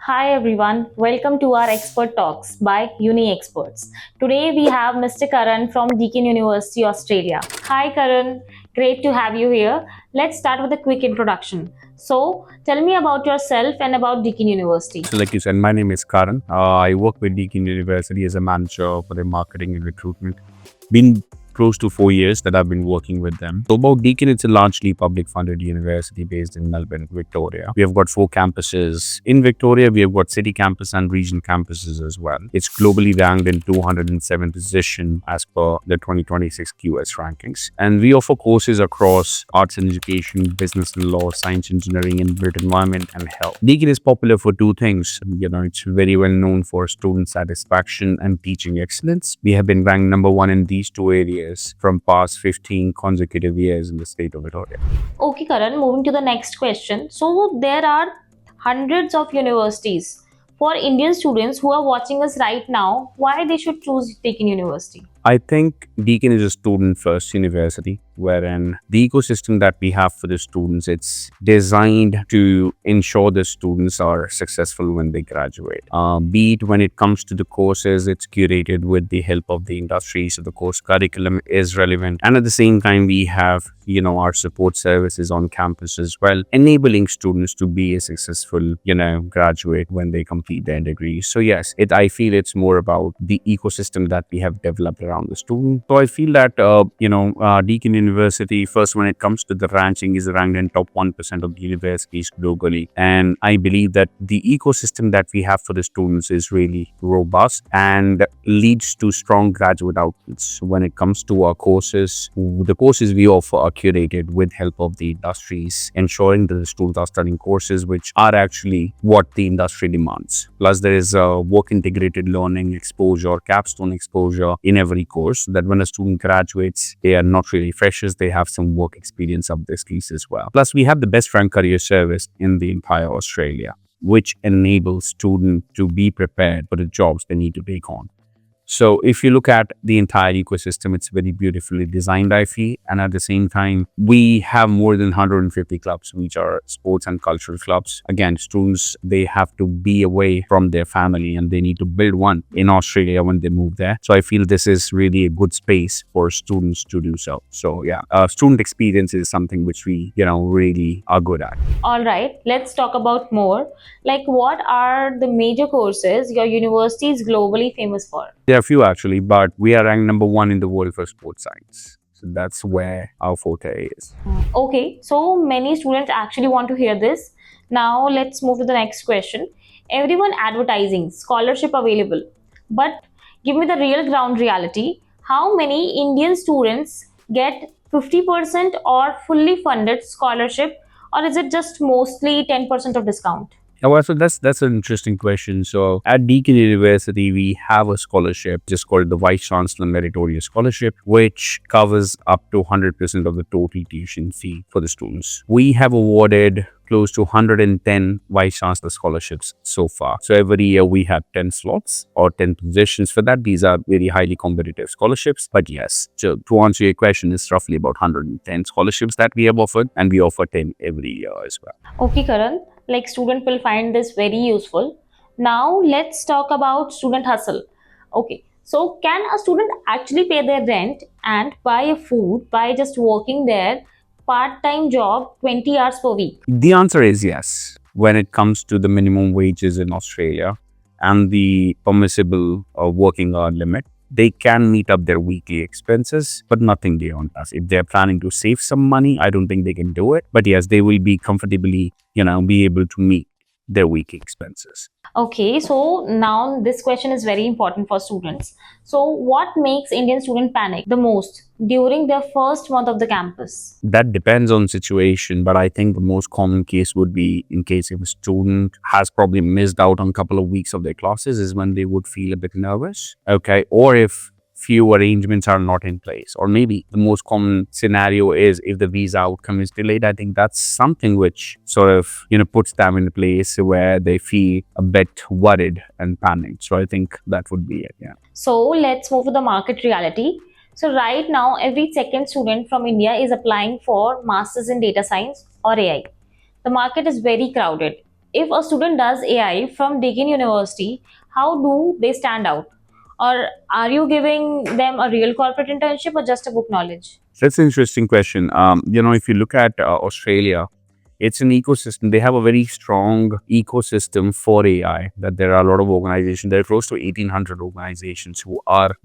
Hi everyone, welcome to our Expert Talks by UniXperts. Today we have Mr. Karan from Deakin University, Australia. Hi Karan, great to have you here. Let's start with a quick introduction. So, tell me about yourself and about Deakin University. So, like you said, my name is Karan. I work with Deakin University as a manager for the marketing and recruitment. Been close to 4 years that I've been working with them. So about Deakin, it's a largely public funded university based in Melbourne, Victoria. We have got 4 campuses in Victoria. We have got city campus and region campuses as well. It's globally ranked in 207 position as per the 2026 QS rankings. And we offer courses across arts and education, business and law, science, engineering, and built environment and health. Deakin is popular for two things. It's very well known for student satisfaction and teaching excellence. We have been ranked number one in these two areas from past 15 consecutive years in the state of Victoria. Okay, Karan, moving to the next question. So, there are hundreds of universities. For Indian students who are watching us right now, why they should choose Deakin University? I think Deakin is a student-first university, wherein the ecosystem that we have for the students, it's designed to ensure the students are successful when they graduate. Be it when it comes to the courses, it's curated with the help of the industry, so the course curriculum is relevant. And at the same time, we have, our support services on campus as well, enabling students to be a successful, graduate when they complete their degree. So yes, I feel it's more about the ecosystem that we have developed around the student. So I feel that, Deakin University, first when it comes to the ranking, is ranked in top 1% of the universities globally. And I believe that the ecosystem that we have for the students is really robust and leads to strong graduate outputs. When it comes to our courses, the courses we offer are curated with help of the industries, ensuring that the students are studying courses which are actually what the industry demands. Plus, there is a work integrated learning exposure, capstone exposure in every course, that when a student graduates, they are not really freshers, they have some work experience of their skills as well. Plus, we have the best ranked career service in the entire Australia, which enables students to be prepared for the jobs they need to take on. So if you look at the entire ecosystem, it's very beautifully designed, I feel. And at the same time, we have more than 150 clubs, which are sports and cultural clubs. Again, students, they have to be away from their family and they need to build one in Australia when they move there. So I feel this is really a good space for students to do so. So yeah, student experience is something which we, really are good at. All right, let's talk about more. Like, what are the major courses your university is globally famous for? There are a few actually, but we are ranked number one in the world for sports science. So that's where our forte is. Okay, so many students actually want to hear this. Now, let's move to the next question. Everyone advertising scholarship available, but give me the real ground reality. How many Indian students get 50% or fully funded scholarship, or is it just mostly 10% of discount? Well, so that's an interesting question. So at Deakin University, we have a scholarship just called the Vice Chancellor Meritorious Scholarship, which covers up to 100% of the total tuition fee for the students. We have awarded close to 110 Vice Chancellor scholarships so far. So every year we have 10 slots or 10 positions for that. These are very highly competitive scholarships. But yes, so to answer your question, it's roughly about 110 scholarships that we have offered, and we offer 10 every year as well. Okay, Karan, like student will find this very useful. Now let's talk about student hustle. Okay, so can a student actually pay their rent and buy a food by just working there part-time job 20 hours per week? The answer is yes. When it comes to the minimum wages in Australia and the permissible working hour limit, they can meet up their weekly expenses, but nothing beyond that. If they're planning to save some money, I don't think they can do it. But yes, they will be comfortably, be able to meet their weekly expenses. Okay, so now this question is very important for students. So what makes Indian student panic the most during their first month of the campus? That depends on situation, but I think the most common case would be in case if a student has probably missed out on a couple of weeks of their classes is when they would feel a bit nervous. Okay. Or if few arrangements are not in place, or maybe the most common scenario is if the visa outcome is delayed. I think that's something which sort of, puts them in a place where they feel a bit worried and panicked. So I think that would be it. Yeah. So let's move to the market reality. So right now, every second student from India is applying for masters in data science or AI. The market is very crowded. if a student does AI from Deakin University, how do they stand out? Or are you giving them a real corporate internship or just a book knowledge? That's an interesting question. If you look at Australia, it's an ecosystem. They have a very strong ecosystem for AI. That there are a lot of organizations. There are close to 1,800 organizations who are,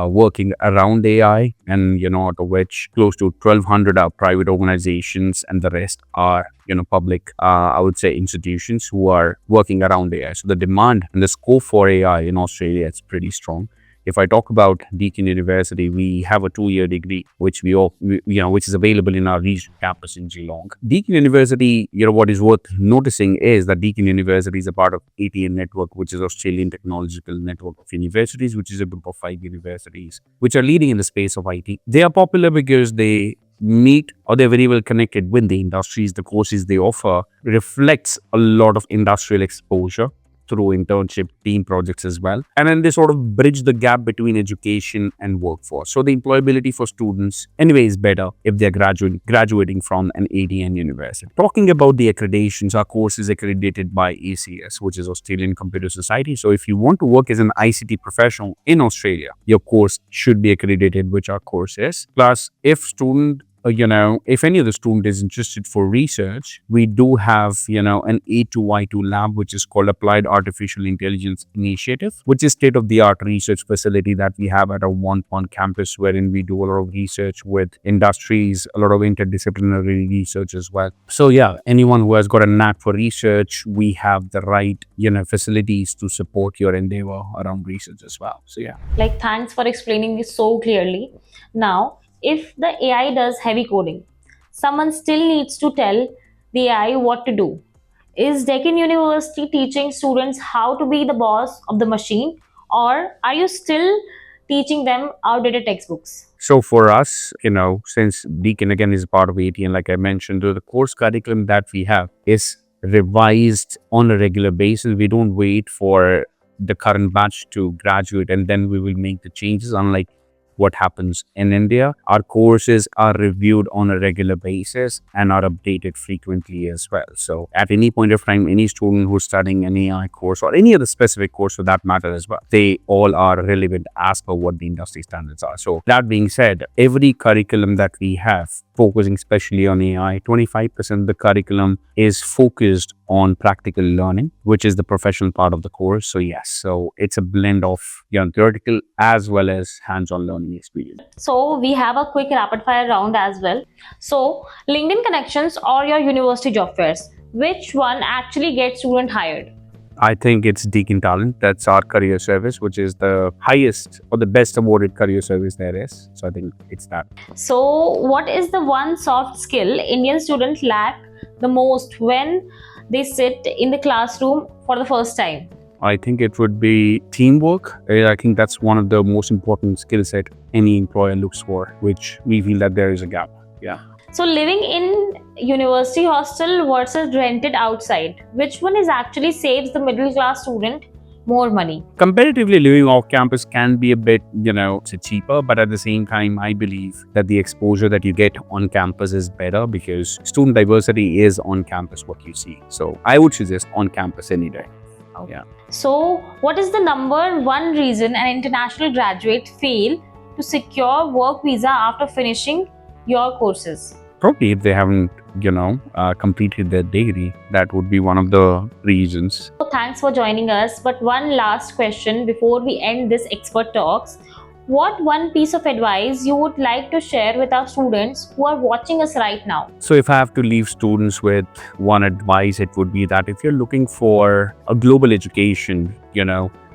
working around AI, and out of which close to 1,200 are private organizations, and the rest are, public. I would say institutions who are working around AI. So the demand and the scope for AI in Australia is pretty strong. If I talk about Deakin University, we have a 2-year degree, which which is available in our regional campus in Geelong. Deakin University, what is worth noticing is that Deakin University is a part of ATN Network, which is Australian Technological Network of Universities, which is a group of 5 universities, which are leading in the space of IT. They are popular because they meet, or they're very well connected with the industries. The courses they offer reflects a lot of industrial exposure through internship, team projects as well. And then they sort of bridge the gap between education and workforce. So the employability for students anyway is better if they're graduating from an ATN university. Talking about the accreditations, our course is accredited by ACS, which is Australian Computer Society. So if you want to work as an ICT professional in Australia, your course should be accredited, which our course is. Plus, if any of the student is interested for research, we do have, an A2Y2 lab, which is called Applied Artificial Intelligence Initiative, which is state-of-the-art research facility that we have at our One Pond campus, wherein we do a lot of research with industries, a lot of interdisciplinary research as well. So yeah, anyone who has got a knack for research, we have the right, facilities to support your endeavor around research as well. So yeah. Thanks for explaining this so clearly. Now, if the AI does heavy coding, someone still needs to tell the AI what to do. Is Deakin University teaching students how to be the boss of the machine, or are you still teaching them outdated textbooks? So for us, since Deakin again is part of ATN, like I mentioned, the course curriculum that we have is revised on a regular basis. We don't wait for the current batch to graduate and then we will make the changes, unlike what happens in India. Our courses are reviewed on a regular basis and are updated frequently as well. So at any point of time, any student who's studying an AI course or any other specific course for that matter as well, they all are relevant as per what the industry standards are. So that being said, every curriculum that we have focusing especially on AI, 25% of the curriculum is focused on practical learning, which is the professional part of the course. So yes, so it's a blend of theoretical as well as hands-on learning experience. So we have a quick rapid fire round as well. So LinkedIn connections or your university job fairs, which one actually gets student hired? I think it's Deakin Talent. That's our career service, which is the highest or the best awarded career service there is. So I think it's that. So what is the one soft skill Indian students lack the most when they sit in the classroom for the first time? I think it would be teamwork. I think that's one of the most important skill set any employer looks for, which we feel that there is a gap. Yeah. So living in university hostel versus rented outside, which one is actually saves the middle class student more money? Comparatively, living off campus can be a bit, cheaper, but at the same time, I believe that the exposure that you get on campus is better because student diversity is on campus what you see. So I would suggest on campus any day. Okay. Yeah. So what is the number one reason an international graduate fail to secure work visa after finishing your courses? Probably if they haven't, completed their degree, that would be one of the reasons. So thanks for joining us. But one last question before we end this expert talks. What one piece of advice you would like to share with our students who are watching us right now? So if I have to leave students with one advice, it would be that if you're looking for a global education,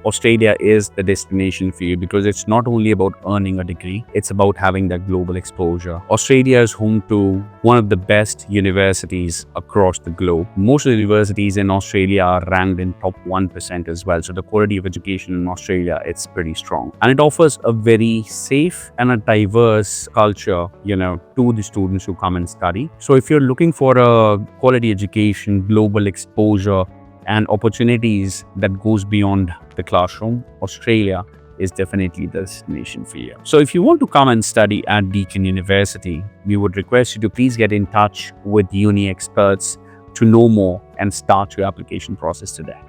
Australia is the destination for you because it's not only about earning a degree, it's about having that global exposure. Australia is home to one of the best universities across the globe. Most of the universities in Australia are ranked in top 1% as well. So the quality of education in Australia, it's pretty strong. And it offers a very safe and a diverse culture, to the students who come and study. So if you're looking for a quality education, global exposure, and opportunities that goes beyond the classroom, Australia is definitely the destination for you. So if you want to come and study at Deakin University, we would request you to please get in touch with UniXperts to know more and start your application process today.